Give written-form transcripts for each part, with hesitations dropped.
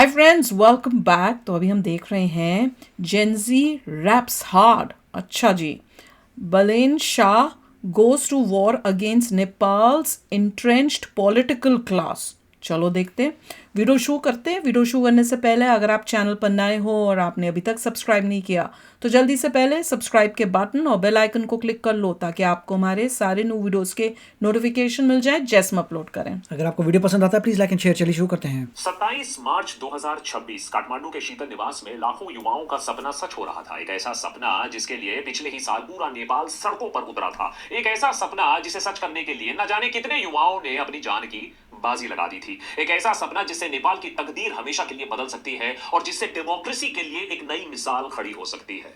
Hi friends, welcome back. तो अभी हम देख रहे हैं जेंजी रैप्स हार्ड। अच्छा जी। Balen Shah goes to war against Nepal's entrenched political class. चलो देखते हैं। वीडियो शुरू करते हैं। वीडियो शुरू करने से पहले अगर आप चैनल पर नए हो और आपने अभी तक सब्सक्राइब नहीं किया तो जल्दी से पहले सब्सक्राइब के बटन और बेल आइकन को क्लिक कर लो ताकि आपको हमारे सारे न्यू वीडियोस के नोटिफिकेशन मिल जाए जैसे हम अपलोड करें। अगर आपको वीडियो पसंद आता है प्लीज लाइक एंड शेयर। चलिए शुरू करते हैं। 27 मार्च 2026 काठमांडू के शीतल निवास में लाखों युवाओं का सपना सच हो रहा था। एक ऐसा सपना जिसके लिए पिछले ही साल पूरा नेपाल सड़कों पर उतरा था। एक ऐसा सपना जिसे सच करने के लिए न जाने कितने युवाओं ने अपनी जान की बाजी लगा दी थी। एक ऐसा सपना जिससे नेपाल की तकदीर हमेशा के लिए बदल सकती है और जिससे डेमोक्रेसी के लिए एक नई मिसाल खड़ी हो सकती है।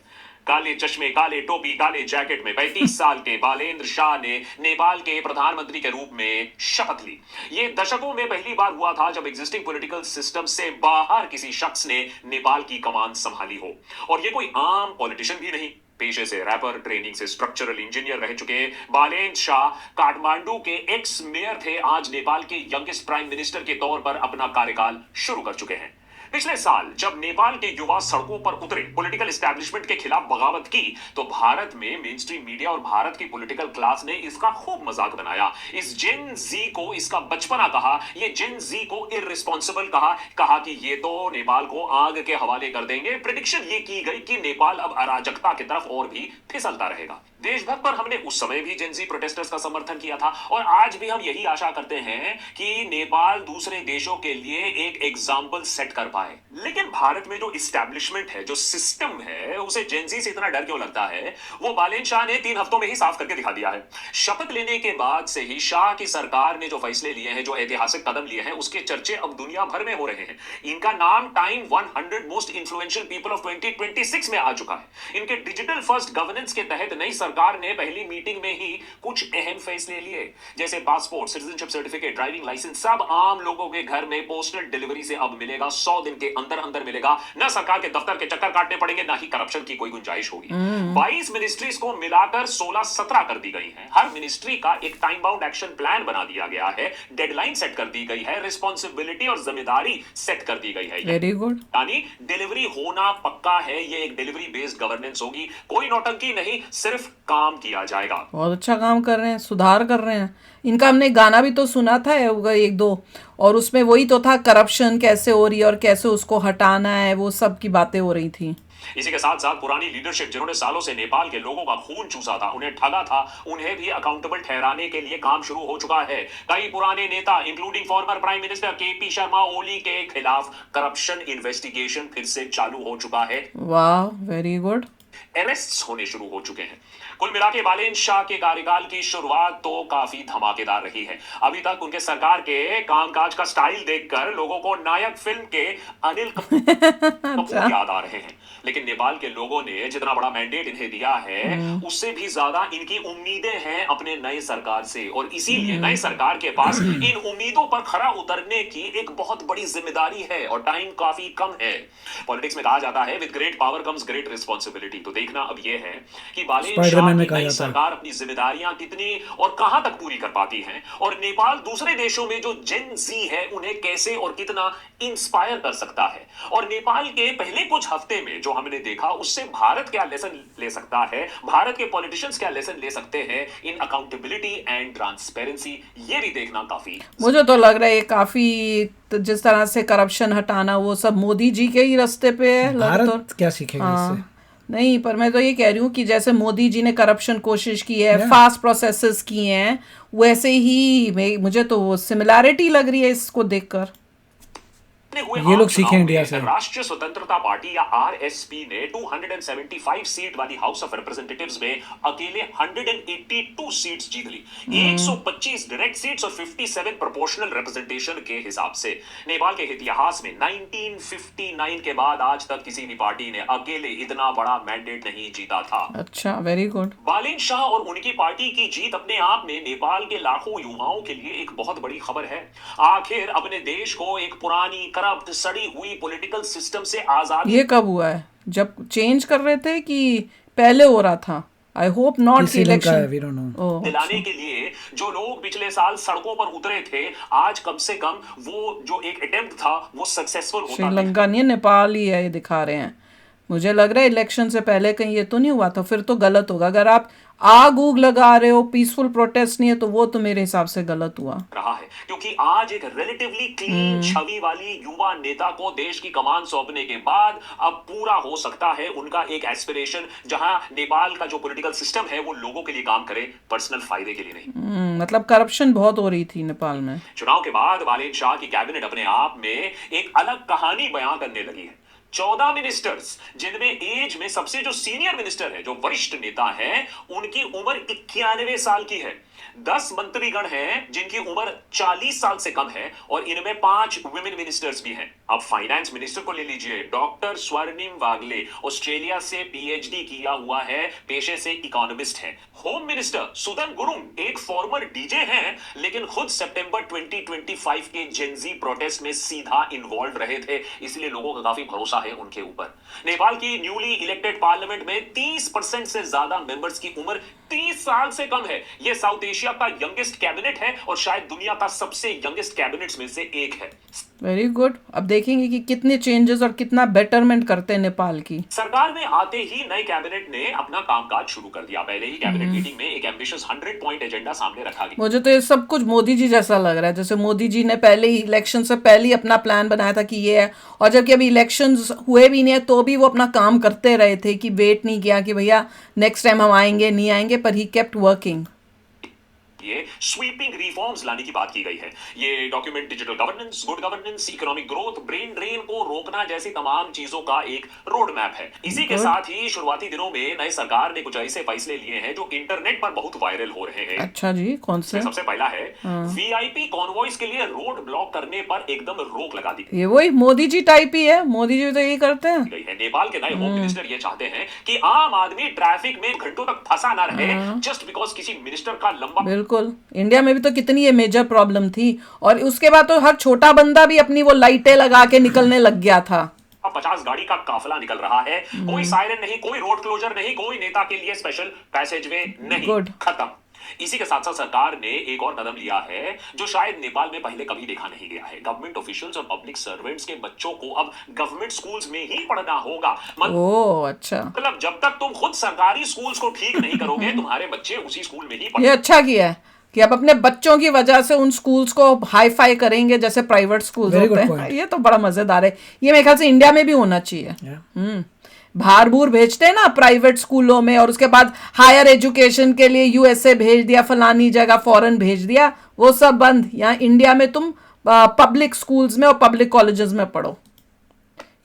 काले चश्मे, काले टोपी, काले जैकेट में 35 साल के बालेंद्र शाह ने नेपाल के प्रधानमंत्री के रूप में शपथ ली। ये दशकों में पहली बार हुआ था जब एग्जिस्टिंग पॉलिटिकल सिस्टम से बाहर किसी शख्स ने नेपाल की कमान संभाली हो। और ये कोई आम पॉलिटिशियन भी नहीं। पेशे से रैपर, ट्रेनिंग से स्ट्रक्चरल इंजीनियर रह चुके बालेंद्र शाह काठमांडू के एक्स मेयर थे। आज नेपाल के यंगेस्ट प्राइम मिनिस्टर के तौर पर अपना कार्यकाल शुरू कर चुके हैं। पिछले साल जब नेपाल के युवा सड़कों पर उतरे, पॉलिटिकल एस्टैब्लिशमेंट के खिलाफ बगावत की, तो भारत में मेन स्ट्रीम मीडिया और भारत की पॉलिटिकल क्लास ने इसका खूब मजाक बनाया। इस जेन जी को इसका बचपना कहा, ये जेन जी को इररिस्पॉन्सिबल कहा कि ये तो नेपाल को आग के हवाले कर देंगे। प्रेडिक्शन ये की गई कि नेपाल अब अराजकता की तरफ और भी फिसलता रहेगा। देशभर पर हमने उस समय भी जेन जी प्रोटेस्टर्स का समर्थन किया था और आज भी हम यही आशा करते हैं कि नेपाल दूसरे देशों के लिए एक एग्जाम्पल सेट कर पाए। लेकिन भारत में जो इस्टेब्लिशमेंट है, जो सिस्टम है, उसे जेन जी से इतना डर क्यों लगता है, वो बालेंद्र शाह ने 3 हफ्तों में ही साफ करके दिखा दिया है। शपथ लेने के बाद से ही शाह की सरकार ने जो फैसले लिए हैं, जो ऐतिहासिक कदम लिए हैं, उसके चर्चे अब दुनिया भर में हो रहे हैं। इनका नाम time 100 most influential people of 2026 में आ चुका है। इनके डिजिटल फर्स्ट गवर्नेंस के तहत नई सरकार ने पहली मीटिंग में ही कुछ अहम फैसले लिए, जैसे passport, citizenship certificate, driving licence सब आम लोगों के घर में पोस्टल डिलीवरी से अब मिलेगा। 100 दिन के अंदर अंदर मिलेगा। ना सरकार के दफ्तर के चक्कर काटने पड़ेंगे, ना ही करप्शन की कोई गुंजाइश होगी। 22 मिनिस्ट्रीज को मिलाकर 16-17 कर दी गई हैं। हर मिनिस्ट्री का एक टाइम बाउंड एक्शन प्लान बना दिया गया है, डेडलाइन सेट कर दी गई है, रिस्पॉन्सिबिलिटी और जिम्मेदारी सेट कर दी गई है। Very good. यानी डिलीवरी होना पक्का है। ये एक डिलीवरी बेस्ड गवर्नेंस होगी। कोई नौटंकी नहीं, सिर्फ काम किया जाएगा। बहुत अच्छा काम कर रहे हैं, सुधार कर रहे हैं। इनका हमने गाना भी तो सुना था एक दो, और उसमें वही तो था, करप्शन कैसे हो रही है और कैसे उसको हटाना है, वो सब की बातें हो रही थी। इसी के साथ साथ पुरानी लीडरशिप जिन्होंने सालों से नेपाल के लोगों का खून चूसा था, उन्हें ठगा था, उन्हें भी अकाउंटेबल ठहराने के लिए काम शुरू हो चुका है। कई पुराने नेता including former prime minister KP Sharma Oli के खिलाफ करप्शन इन्वेस्टिगेशन फिर से चालू हो चुका है। वाह, वेरी गुड। अरेस्ट होने शुरू हो चुके हैं। कुल मिला के बालेंद्र शाह के कार्यकाल की शुरुआत तो काफी धमाकेदार रही है। अभी तक उनके सरकार के कामकाज का स्टाइल देखकर लोगों को नायक फिल्म के अनिल कपूर याद आ रहे हैं। लेकिन नेपाल के लोगों ने जितना बड़ा मैंडेट इन्हें दिया है, उससे भी ज्यादा इनकी उम्मीदें हैं अपने नए सरकार से, और इसीलिए नए सरकार के पास इन उम्मीदों पर खरा उतरने की एक बहुत बड़ी जिम्मेदारी है और टाइम काफी कम है। पॉलिटिक्स में कहा जाता है with great power comes great responsibility. तो देखना अब यह है कि बालेंद्र शाह की नई सरकार अपनी जिम्मेदारियां कितनी और कहां तक पूरी कर पाती है, और नेपाल दूसरे देशों में जो जेन जी है उन्हें कैसे और कितना इंस्पायर कर सकता है। और नेपाल के पहले कुछ हफ्ते में जो हमने देखा, उससे भारत क्या लेसन ले सकता है, भारत के पॉलिटिशियंस क्या लेसन ले सकते हैं इन अकाउंटेबिलिटी एंड ट्रांसपेरेंसी, ये भी देखना काफी। मुझे तो लग रहा है काफी जिस तरह से करप्शन हटाना वो सब मोदी जी के ही रास्ते पे है। भारत क्या सीखेगा इससे? नहीं, पर मैं तो ये कह रही हूँ कि जैसे मोदी जी ने करप्शन कोशिश की है, फास्ट प्रोसेसेस किए हैं, वैसे ही मुझे तो वो सिमिलैरिटी लग रही है इसको देखकर। ये लोग सीखे इंडिया से। राष्ट्रीय स्वतंत्रता पार्टी या आरएसपी ने 275 सीट वाली हाउस ऑफ रिप्रेजेंटेटिव्स में अकेले 182 सीट्स जीत ली। 125 डायरेक्ट सीट्स और 57 प्रोपोर्शनल रिप्रेजेंटेशन के हिसाब से। नेपाल के इतिहास में 1959 के बाद आज तक किसी भी पार्टी ने अकेले इतना बड़ा मैंडेट नहीं जीता था। अच्छा, वेरी गुड। बालेंद्र शाह और उनकी पार्टी की जीत अपने आप में नेपाल के लाखों युवाओं के लिए एक बहुत बड़ी खबर है। आखिर अपने देश को एक पुरानी करप्ट सड़ी हुई पॉलिटिकल सिस्टम से आजादी। ये कब हुआ है? जब चेंज कर रहे थे कि पहले हो रहा था? आई होप नॉट किसी लिंक का है, वी डोंट नो। ओह दिलाने के लिए जो लोग पिछले साल सड़कों पर उतरे थे, आज कम से कम वो जो एक अटेम्प्ट था वो सक्सेसफुल होता दिखा। श्रीलंका नहीं है, नेपाल ही है, ये दिखा रहे हैं। मुझे लग रहा है इलेक्शन से पहले कहीं ये तो नहीं हुआ था, फिर तो गलत होगा। अगर आप आग उग लगा रहे हो, पीसफुल प्रोटेस्ट नहीं है, तो वो तो मेरे हिसाब से गलत हुआ रहा है, क्योंकि आज एक रिलेटिवली क्लीन छवि वाली युवा नेता को देश की कमान सौंपने के बाद अब पूरा हो सकता है उनका एक एस्पिरेशन, जहां नेपाल का जो पॉलिटिकल सिस्टम है वो लोगों के लिए काम करे, पर्सनल फायदे के लिए नहीं। मतलब करप्शन बहुत हो रही थी नेपाल में। चुनाव के बाद बालेन शाह की कैबिनेट अपने आप में एक अलग कहानी बयां करने लगी है। 14 मिनिस्टर्स, जिनमें एज में सबसे जो सीनियर मिनिस्टर है, जो वरिष्ठ नेता हैं, उनकी उम्र 91 साल की है। 10 मंत्रीगण हैं जिनकी उम्र 40 साल से कम है, और इनमें 5 वुमेन मिनिस्टर्स भी हैं। अब फाइनेंस मिनिस्टर को ले लीजिए, डॉक्टर स्वर्णिम वागले, ऑस्ट्रेलिया से पीएचडी किया हुआ है, पेशे से इकोनॉमिस्ट है। होम मिनिस्टर सुदन गुरुंग एक फॉर्मर डीजे हैं, लेकिन खुद सितंबर 2025 के जेनजी प्रोटेस्ट में सीधा इन्वॉल्व रहे थे, इसलिए लोगों का काफी भरोसा है उनके ऊपर। नेपाल की न्यूली इलेक्टेड पार्लियामेंट में 30% से ज्यादा मेंबर्स की उम्र 30 साल से कम है। यह साउथ एशिया का यंगेस्ट कैबिनेट है और शायद दुनिया का सबसे यंगेस्ट कैबिनेट्स में से एक है। Very good. अब देखेंगे कि कितने चेंजेस और कितना बेटरमेंट करते हैं नेपाल की। सरकार में आते ही नए कैबिनेट ने अपना कामकाज शुरू कर दिया। पहले ही कैबिनेट मीटिंग में एक एम्बिशियस 100 पॉइंट एजेंडा सामने रखा गया। मुझे तो ये सब कुछ मोदी जी जैसा लग रहा है, जैसे मोदी जी ने पहले ही इलेक्शन से पहले ही अपना प्लान बनाया था कि ये है, और जबकि अभी इलेक्शंस हुए भी नहीं है तो भी वो अपना काम करते रहे थे, कि वेट नहीं किया कि भैया नेक्स्ट टाइम हम आएंगे नहीं आएंगे, पर ही केप्ट वर्किंग। ये स्वीपिंग रिफॉर्म्स लाने की बात की गई है। ये document digital governance, good governance, economic growth, brain drain को रोकना जैसी तमाम चीजों का एक रोड मैप है। इसी के साथ ही शुरुआती दिनों में नई सरकार ने कुछ ऐसे फैसले लिए हैं जो इंटरनेट पर बहुत वायरल हो रहे हैं। अच्छा जी, कौन से? सबसे पहला है वीआईपी कॉन्वॉयज के लिए रोड ब्लॉक करने पर एकदम रोक लगा दी। ये वही मोदी जी टाइप ही है, मोदी जी तो यही करते हैं। गई है। नेपाल के नए होम मिनिस्टर ये चाहते हैं कि आम आदमी ट्रैफिक में घंटों तक फंसा ना रहे, जस्ट बिकॉज किसी मिनिस्टर का लंबा। बिल्कुल, इंडिया में भी तो कितनी ये मेजर प्रॉब्लम थी, और उसके बाद तो हर छोटा बंदा भी अपनी वो लाइटें लगा के निकलने लग गया था। 50 गाड़ी का काफिला निकल रहा है, कोई सायरन नहीं, कोई रोड क्लोजर नहीं, कोई नेता के लिए स्पेशल पैसेजवे नहीं। Good. खत्म। इसी के साथ साथ सरकार ने एक और कदम लिया है जो शायद नेपाल में पहले कभी देखा नहीं गया है। गवर्नमेंट ऑफिशियल्स और पब्लिक सर्वेंट्स के बच्चों को अब गवर्नमेंट स्कूल्स में ही पढ़ना होगा। ओह अच्छा, मतलब जब तक तुम खुद सरकारी स्कूल्स को ठीक नहीं करोगे, तुम्हारे बच्चे उसी स्कूल में ही ये पढ़ेंगे। अच्छा किया है कि अब अपने बच्चों की वजह से उन स्कूल्स को हाई फाई करेंगे जैसे प्राइवेट स्कूल्स Very होते good हैं। point. ये तो बड़ा मजेदार है। ये मेरे ख्याल से इंडिया में भी होना चाहिए। Yeah. भार भूर भेजते हैं ना प्राइवेट स्कूलों में, और उसके बाद हायर एजुकेशन के लिए यूएसए भेज दिया, फलानी जगह फॉरेन भेज दिया, वो सब बंद। यहाँ इंडिया में तुम पब्लिक स्कूल्स में और पब्लिक कॉलेजेस में पढ़ो।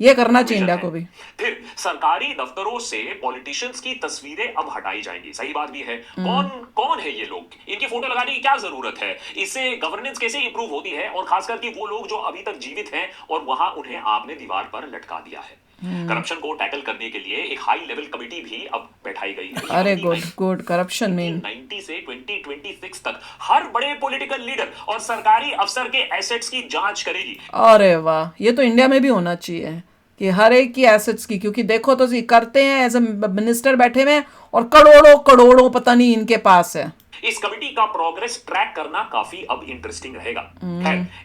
ये करना चाहिए इंडिया को भी। फिर सरकारी दफ्तरों से पॉलिटिशियंस की तस्वीरें अब हटाई जाएंगी। सही बात भी है। कौन कौन है ये लोग, इनकी फोटो लगाने की क्या जरूरत है, इससे गवर्नेंस कैसे इंप्रूव होती है, और खासकर कि वो लोग जो अभी तक जीवित हैं और वहां उन्हें आपने दीवार पर लटका दिया है। करप्शन को टैकल करने के लिए एक हाई लेवल कमिटी भी अब बैठाई गई है। अरे गुड गुड, करप्शन में 1990 से 2026 तक हर बड़े पॉलिटिकल लीडर और सरकारी अफसर के एसेट्स की जांच करेगी। अरे वाह, ये तो इंडिया में भी होना चाहिए कि हर एक की एसेट्स की, क्योंकि देखो तो जी करते हैं एज ए मिनिस्टर बैठे हुए हैं और करोड़ों करोड़ों पता नहीं इनके पास है। इस कमिटी का प्रोग्रेस ट्रैक करना काफी अब इंटरेस्टिंग रहेगा।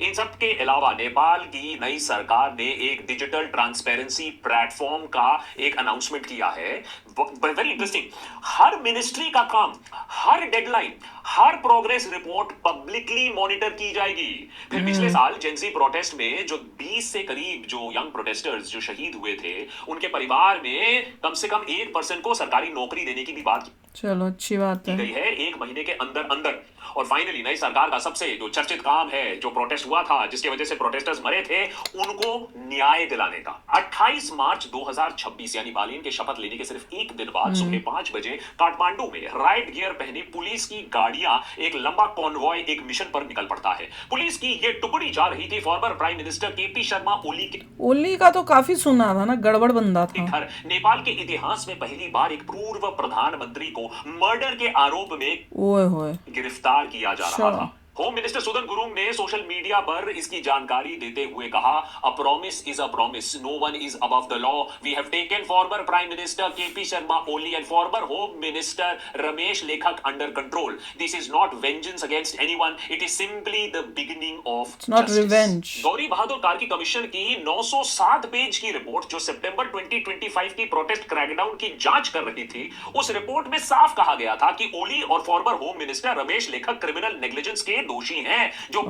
इन सब के अलावा नेपाल की नई सरकार ने एक डिजिटल ट्रांसपेरेंसी प्लेटफॉर्म का एक अनाउंसमेंट किया है। Very interesting. हर मिनिस्ट्री का काम, हर डेडलाइन, हर प्रोग्रेस रिपोर्ट पब्लिकली मॉनिटर की जाएगी। फिर पिछले साल जेनजी प्रोटेस्ट में जो 20 से करीब जो यंग प्रोटेस्टर्स जो शहीद हुए थे, उनके परिवार में कम से कम 1% को सरकारी नौकरी देने की भी बात चलो अच्छी बात है। गई है 1 महीने के अंदर अंदर। और फाइनली नई सरकार का सबसे जो चर्चित काम है, जो प्रोटेस्ट हुआ था जिसकी वजह से प्रोटेस्टर्स मरे थे, उनको न्याय दिलाने का। 28 मार्च 2026 यानी बालेन के शपथ लेने के सिर्फ एक दिन बाद सुबह 5 बजे काठमांडू में राइट गियर पहने पुलिस की गाड़ियां एक लंबा कॉन्वॉय एक मिशन पर निकल पड़ता है। पुलिस की ये टुकड़ी जा रही थी former prime minister KP Sharma Oli के। ओली का तो काफी सुना था ना, गड़बड़ बंदा था। घर नेपाल के इतिहास में पहली बार एक पूर्व प्रधानमंत्री को मर्डर के आरोप में ओए होए, गिरफ्तार किया जा रहा था। होम मिनिस्टर सुदन गुरुंग ने सोशल मीडिया पर इसकी जानकारी देते हुए कहा, a promise is a promise, no one is above the law, we have taken former prime minister KP Sharma Oli and former home minister Ramesh Lekhak under control, this is not vengeance against anyone, it is simply the beginning of not revenge. Gauri Bahadur Karki commission की 907 page की report जो सितंबर 2025 की protest crackdown की जांच कर रही थी, उस रिपोर्ट में साफ कहा गया था कि ओली और फॉर्मर होम मिनिस्टर रमेश लेखक क्रिमिनल नेग्लिजेंस के दोषी हैं जो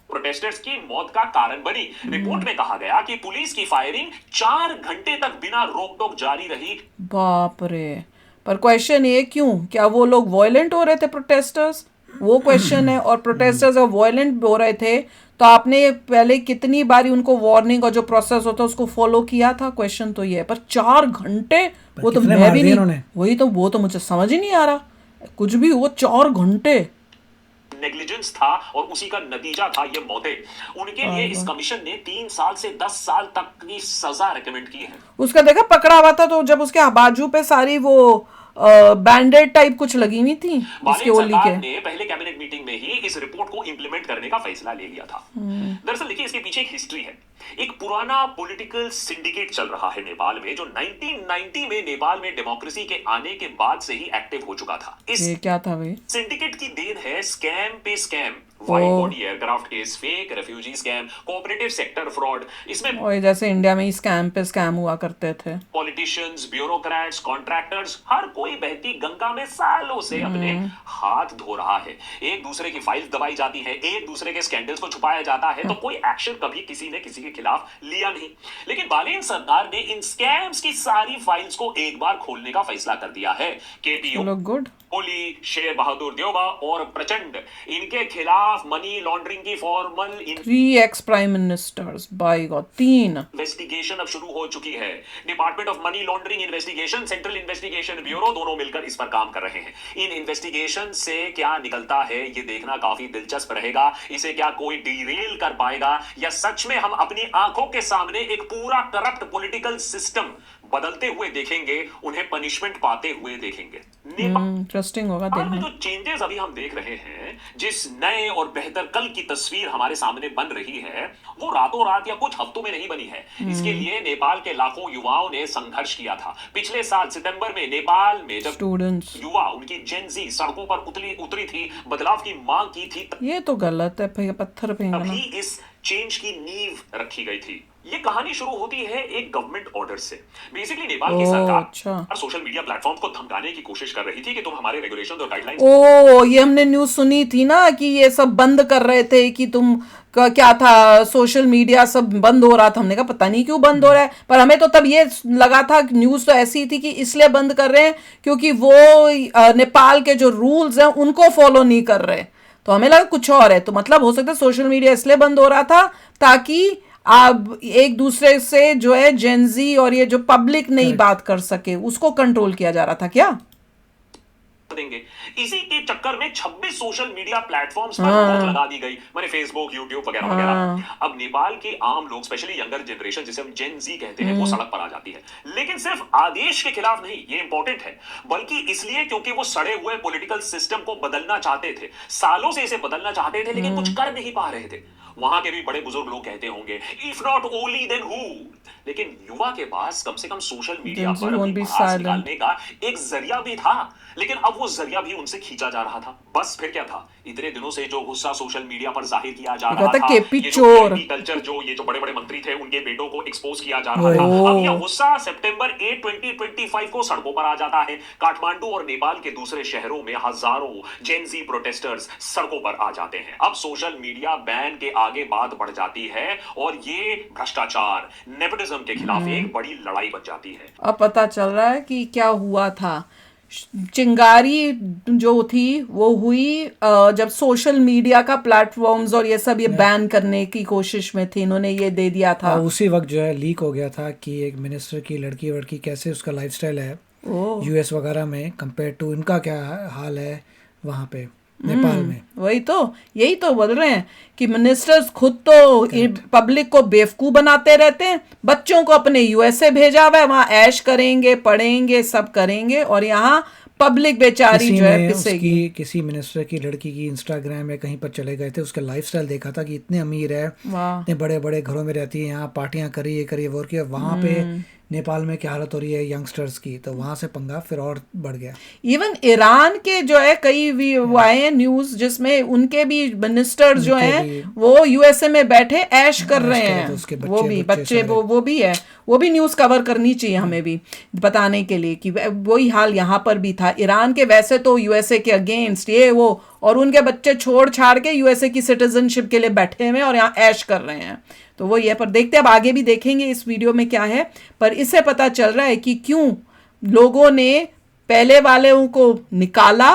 प्रोटेस्टर्स की मौत का कारण बनी। रिपोर्ट में कहा गया कि पुलिस की फायरिंग 4 घंटे तक बिना रोक टोक जारी रही। बाप रे, पर क्वेश्चन ये क्यों, क्या वो लोग वायलेंट हो रहे थे प्रोटेस्टर्स, वो क्वेश्चन है। और प्रोटेस्टर्स जब वायलेंट हो रहे थे तो आपने पहले कितनी बारी उनको वार्निंग और जो प्रोसेस होता है उसको फॉलो किया था, क्वेश्चन तो ये है। पर 4 घंटे, वो तो मैं भी नहीं, वही तो, वो तो मुझे समझ ही नहीं आ रहा, कुछ भी वो 4 घंटे नेग्लिजेंस था और उसी का नतीजा था ये मौतें। उनके लिए इस कमीशन ने 3 साल से 10 साल तक की सजा रेकमेंड की है। उसका देखा पकड़ा हुआ था तो जब उसके बाजू पे सारी वो बैंडेड टाइप कुछ लगी हुई थी इसके ओली के। ने पहले कैबिनेट मीटिंग में ही इस रिपोर्ट को इंप्लीमेंट करने का फैसला ले लिया था। दरअसल देखिए, इसके पीछे एक हिस्ट्री है। एक पुराना पॉलिटिकल सिंडिकेट चल रहा है नेपाल में, जो 1990 में नेपाल में डेमोक्रेसी के आने के बाद से ही एक्टिव हो चुका था। इस क्या था भाई? सिंडिकेट की देन है स्कैम पे scam, wide body aircraft case, fake refugee scam, cooperative sector fraud. इसमें और जैसे इंडिया में ही स्कैम पे स्कैम हुआ करते थे। पॉलिटिशियंस, ब्यूरोक्रेट्स, कॉन्ट्रैक्टर्स, हर कोई बहती गंगा में सालों से अपने हाथ धो रहा है। एक दूसरे की फाइल्स दबाई जाती है, एक दूसरे के स्कैंडल्स को छुपाया जाता है, तो कोई एक्शन कभी किसी ने किसी के खिलाफ लिया नहीं। लेकिन बालेन सरकार ने इन स्कैम्स की सारी फाइल्स को एक बार खोलने का फैसला कर दिया है। केपीओ, गुड, ओली, शेर बहादुर देवबा और प्रचंड, इनके खिलाफ मनी लॉन्ड्रिंग की formal 3 ex prime ministers, by god, 3 investigation अब शुरू हो चुकी है। Department of money laundering investigation, central investigation bureau, दोनों मिलकर इस पर काम कर रहे हैं। इन इन्वेस्टिगेशन से क्या निकलता है ये देखना काफी दिलचस्प रहेगा। इसे क्या कोई डिरेल कर पाएगा, या सच में हम अपनी आंखों के सामने एक पूरा करप्ट पॉलिटिकल सिस्टम बदलते हुए देखेंगे, उन्हें पनिशमेंट पाते हुए देखेंगे। इंटरेस्टिंग होगा देखना। जो चेंजेस अभी हम देख रहे हैं, जिस नए और बेहतर कल की तस्वीर हमारे सामने बन रही है, वो रातों रात या कुछ हफ्तों में नहीं बनी है। इसके लिए नेपाल के लाखों युवाओं ने संघर्ष किया था। पिछले साल सितंबर में नेपाल में जब स्टूडेंट्स, युवा, उनकी जेनजी सड़कों पर उतरी थी, बदलाव की मांग की थी, ये तो गलत है, पत्थर फेंकना। तभी इस चेंज की नींव रखी गई थी। ये कहानी शुरू होती है एक गवर्नमेंट ऑर्डर से। बेसिकली नेपाल की सरकार सोशल मीडिया प्लेटफॉर्म्स को धमकाने की कोशिश कर रही थी कि तुम हमारे रेगुलेशंस और गाइडलाइंस, ये हमने न्यूज़ सुनी थी ना कि ये सब बंद कर रहे थे, कि तुम क्या था, सोशल मीडिया सब बंद हो रहा था। हमने कहा पता नहीं क्यों बंद हो रहा है, पर हमें तो तब ये लगा था, न्यूज़ तो ऐसी थी कि इसलिए बंद कर रहे हैं क्योंकि वो नेपाल के जो रूल्स हैं उनको फॉलो नहीं कर रहे। तो हमें लगा कुछ और है, तो मतलब हो सकता है सोशल मीडिया इसलिए बंद हो रहा था ताकि अब एक दूसरे से जो है जेनजी और ये जो पब्लिक नहीं बात कर सके, उसको कंट्रोल किया जा रहा था क्या? देंगे। इसी के चक्कर में 26 सोशल मीडिया प्लेटफॉर्म्स पर रोक लगा दी गई, माने फेसबुक, यूट्यूब वगैरह वगैरह। अब नेपाल के आम लोग, स्पेशली यंगर जनरेशन जिसे हम जेन जी कहते हैं, वो सड़क पर आ जाती है। लेकिन सिर्फ आदेश के खिलाफ नहीं, ये इंपॉर्टेंट है, बल्कि इसलिए क्योंकि वो सड़े हुए पॉलिटिकल सिस्टम को बदलना चाहते थे। सालों से इसे बदलना चाहते थे, लेकिन कुछ कर नहीं पा रहे थे। वहां के भी बड़े बुजुर्ग लोग कहते होंगे, if not Oli then who. लेकिन युवा के पास कम से कम सोशल मीडिया पर आवाज निकालने का एक जरिया भी था, लेकिन अब वो जरिया भी उनसे खींचा जा रहा था। बस फिर क्या था, इतने दिनों से जो गुस्सा सोशल मीडिया पर जाहिर किया जा रहा था, ये जो कल्चर, जो ये जो बड़े बड़े मंत्री थे उनके बेटों को एक्सपोज किया जा रहा था, अब यह गुस्सा सितंबर 8, 2025 को सड़कों पर आ जाता है। काठमांडू और नेपाल के दूसरे शहरों में हजारों जेनजी प्रोटेस्टर्स सड़कों पर आ जाते हैं। अब सोशल मीडिया बैन के आगे बात बढ़ जाती है और ये भ्रष्टाचार, नेपोटिज्म के खिलाफ एक बड़ी लड़ाई बन जाती है। अब पता चल रहा है कि क्या हुआ था। चिंगारी जो थी वो हुई जब सोशल मीडिया का प्लेटफॉर्म्स और ये सब ये बैन करने की कोशिश में थे, इन्होंने ये दे दिया था। उसी वक्त जो है लीक हो गया था कि एक मिनिस्टर की लड़की वड़की कैसे उसका लाइफस्टाइल है यूएस वगैरह में कंपेयर टू इनका क्या हाल है वहाँ पे नेपाल में। वही तो, यही तो बोल रहे हैं कि मिनिस्टर्स खुद तो पब्लिक को बेवकूफ बनाते रहते हैं। बच्चों को अपने यूएसए भेजा हुआ है, वहां ऐश करेंगे, पढ़ेंगे, सब करेंगे, और यहाँ पब्लिक बेचारी किसी जो है ने पिसेगी। उसकी किसी मिनिस्टर की लड़की की इंस्टाग्राम या कहीं पर चले गए थे, उसका लाइफस्टाइल देखा था कि इतने अमीर है, वाह। इतने बड़े बड़े घरों में रहती है, यहाँ पार्टियां करी, ये करी, वो किया। वहाँ पे नेपाल में क्या हालत हो रही है यंगस्टर्स की, तो वहाँ से पंगा फिर और बढ़ गया। इवन ईरान के जो है कई वो आए हैं न्यूज जिसमें उनके भी मिनिस्टर्स जो उनके हैं भी वो यूएसए में बैठे ऐश कर ऐश रहे कर रहे थे, हैं। उसके वो भी बच्चे सारे। वो भी है, वो भी न्यूज कवर करनी चाहिए हमें भी बताने के लिए कि वही हाल यहाँ पर भी था। ईरान के वैसे तो यूएसए के अगेंस्ट ये वो, और उनके बच्चे छोड़ छाड़ के यूएसए की सिटीजनशिप के लिए बैठे हुए और यहाँ ऐश कर रहे हैं। तो वो ये, पर देखते अब आगे भी देखेंगे इस वीडियो में क्या है। पर इससे पता चल रहा है कि क्यों लोगों ने पहले वालों को निकाला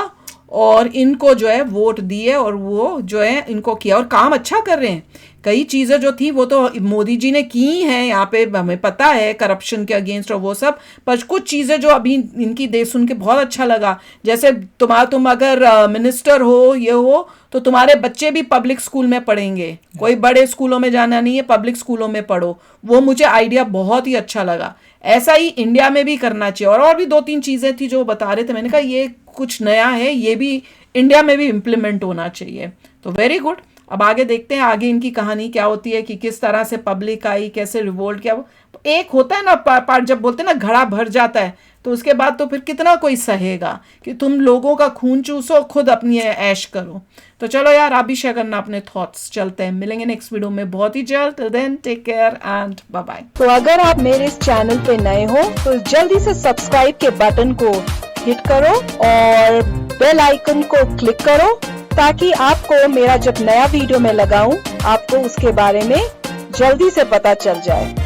और इनको जो है वोट दिए और वो जो है इनको किया, और काम अच्छा कर रहे हैं। कई चीज़ें जो थी वो तो मोदी जी ने की हैं, यहाँ पे हमें पता है करप्शन के अगेंस्ट और वो सब, पर कुछ चीज़ें जो अभी इनकी सुन के बहुत अच्छा लगा। जैसे तुम अगर मिनिस्टर हो ये हो तो तुम्हारे बच्चे भी पब्लिक स्कूल में पढ़ेंगे, कोई बड़े स्कूलों में जाना नहीं है, पब्लिक स्कूलों में पढ़ो। वो मुझे आइडिया बहुत ही अच्छा लगा। ऐसा ही इंडिया में भी करना चाहिए। और भी 2-3 चीज़ें थी जो बता रहे थे, मैंने कहा ये कुछ नया है, ये भी इंडिया में भी इम्प्लीमेंट होना चाहिए। तो वेरी गुड। अब आगे देखते हैं आगे इनकी कहानी क्या होती है कि किस तरह से पब्लिक आई, कैसे रिवोल्ट किया। तो एक होता है ना पार्ट, जब बोलते हैं ना घड़ा भर जाता है, तो उसके बाद तो फिर कितना कोई सहेगा कि तुम लोगों का खून चूसो, खुद अपनी ऐश करो। तो चलो यार, आप भी शेयर करना अपने थॉट्स। चलते हैं, मिलेंगे नेक्स्ट वीडियो में बहुत ही जल्द। Till then take care and bye bye. तो अगर आप मेरे इस चैनल पे नए हो तो जल्दी से सब्सक्राइब के बटन को हिट करो और बेल आइकन को क्लिक करो, ताकि आपको मेरा जब नया वीडियो मैं लगाऊं आपको उसके बारे में जल्दी से पता चल जाए।